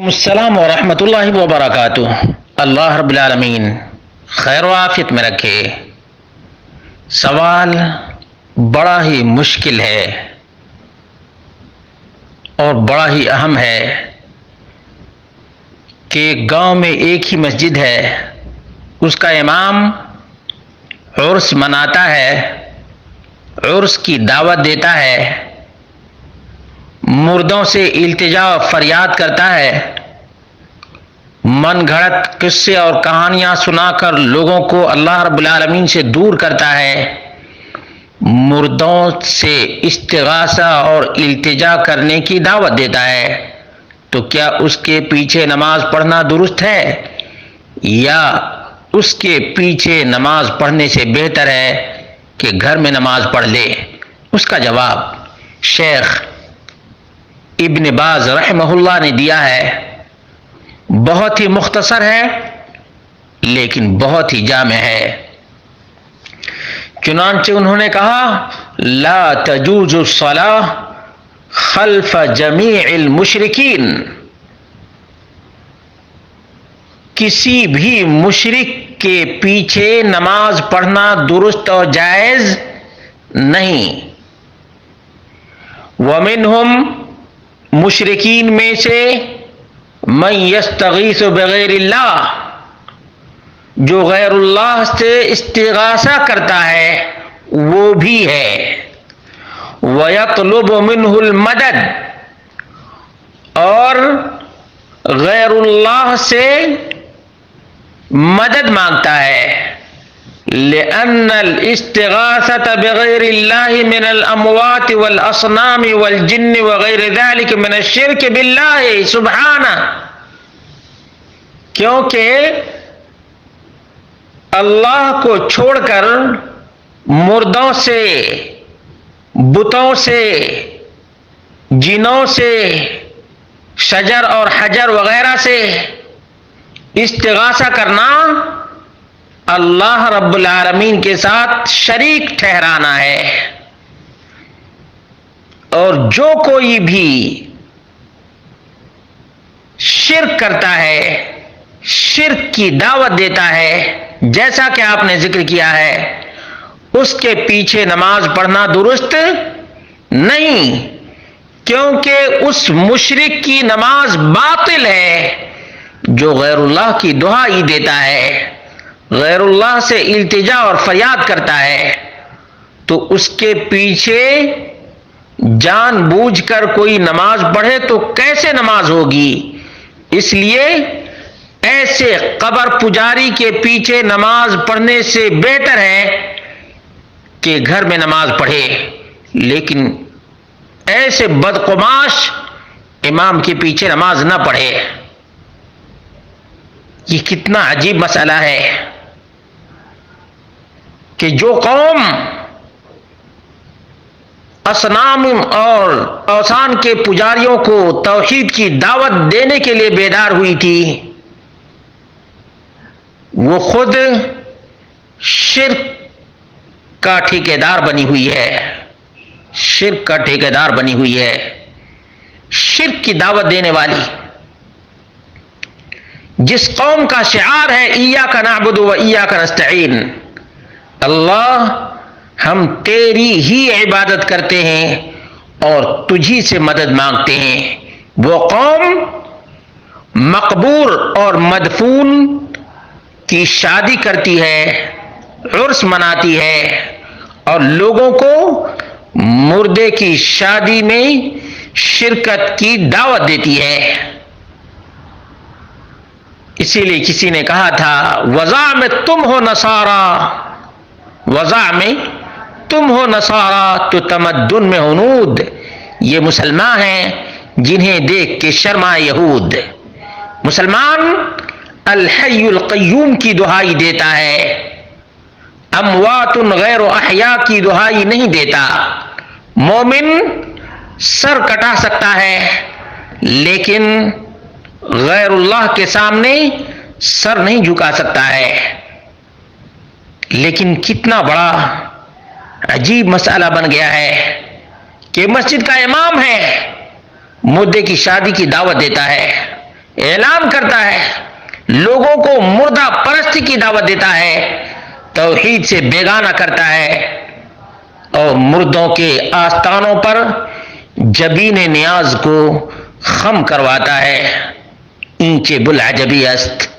السلام ورحمۃ اللہ وبرکاتہ۔ اللہ رب العالمین خیر و عافیت میں رکھے۔ سوال بڑا ہی مشکل ہے اور بڑا ہی اہم ہے کہ گاؤں میں ایک ہی مسجد ہے، اس کا امام عرس مناتا ہے، عرس کی دعوت دیتا ہے، مردوں سے التجا و فریاد کرتا ہے، من گھڑت قصے اور کہانیاں سنا کر لوگوں کو اللہ رب العالمین سے دور کرتا ہے، مردوں سے استغاثہ اور التجا کرنے کی دعوت دیتا ہے، تو کیا اس کے پیچھے نماز پڑھنا درست ہے یا اس کے پیچھے نماز پڑھنے سے بہتر ہے کہ گھر میں نماز پڑھ لے؟ اس کا جواب شیخ ابن باز رحمہ اللہ نے دیا ہے، بہت ہی مختصر ہے لیکن بہت ہی جامع ہے۔ چنانچہ انہوں نے کہا، لا تجوز الصلاۃ خلف جمیع المشرکین، کسی بھی مشرک کے پیچھے نماز پڑھنا درست اور جائز نہیں۔ ومنہم، مشرکین میں سے، من یستغیث بغیر اللہ، جو غیر اللہ سے استغاثہ کرتا ہے وہ بھی ہے، ویطلب منہ المدد، اور غیر اللہ سے مدد مانگتا ہے، لأن الاستغاثة بغیر اللہ من الاموات والاصنام والجن وغیر ذلك من الشرک باللہ سبحانہ، کیونکہ اللہ کو چھوڑ کر مردوں سے، بتوں سے، جنوں سے، شجر اور حجر وغیرہ سے استغاثہ کرنا اللہ رب العالمین کے ساتھ شریک ٹھہرانا ہے، اور جو کوئی بھی شرک کرتا ہے، شرک کی دعوت دیتا ہے، جیسا کہ آپ نے ذکر کیا ہے، اس کے پیچھے نماز پڑھنا درست نہیں، کیونکہ اس مشرک کی نماز باطل ہے جو غیر اللہ کی دعائی دیتا ہے، غیر اللہ سے التجا اور فریاد کرتا ہے، تو اس کے پیچھے جان بوجھ کر کوئی نماز پڑھے تو کیسے نماز ہوگی؟ اس لیے ایسے قبر پجاری کے پیچھے نماز پڑھنے سے بہتر ہے کہ گھر میں نماز پڑھے، لیکن ایسے بدقماش امام کے پیچھے نماز نہ پڑھے۔ یہ کتنا عجیب مسئلہ ہے کہ جو قوم اصنام اور اوثان کے پجاریوں کو توحید کی دعوت دینے کے لیے بیدار ہوئی تھی، وہ خود شرک کا ٹھیکیدار بنی ہوئی ہے، شرک کا ٹھیکیدار بنی ہوئی ہے، شرک کی دعوت دینے والی۔ جس قوم کا شعار ہے ایاک نعبد و ایاک نستعین، اللہ ہم تیری ہی عبادت کرتے ہیں اور تجھی سے مدد مانگتے ہیں، وہ قوم مقبور اور مدفون کی شادی کرتی ہے، عرس مناتی ہے، اور لوگوں کو مردے کی شادی میں شرکت کی دعوت دیتی ہے۔ اسی لیے کسی نے کہا تھا، وضع میں تم ہو نصارا، وضع میں تم ہو نصارا تو تمدن میں ہنود، یہ مسلمان ہیں جنہیں دیکھ کے شرمائے یہود۔ مسلمان الحی القیوم کی دہائی دیتا ہے، اموات غیر احیاء کی دہائی نہیں دیتا۔ مومن سر کٹا سکتا ہے لیکن غیر اللہ کے سامنے سر نہیں جھکا سکتا ہے۔ لیکن کتنا بڑا عجیب مسئلہ بن گیا ہے کہ مسجد کا امام ہے، مردے کی شادی کی دعوت دیتا ہے، اعلان کرتا ہے، لوگوں کو مردہ پرستی کی دعوت دیتا ہے، توحید سے بیگانہ کرتا ہے، اور مردوں کے آستانوں پر جبین نیاز کو خم کرواتا ہے۔ این چه بوالعجبی است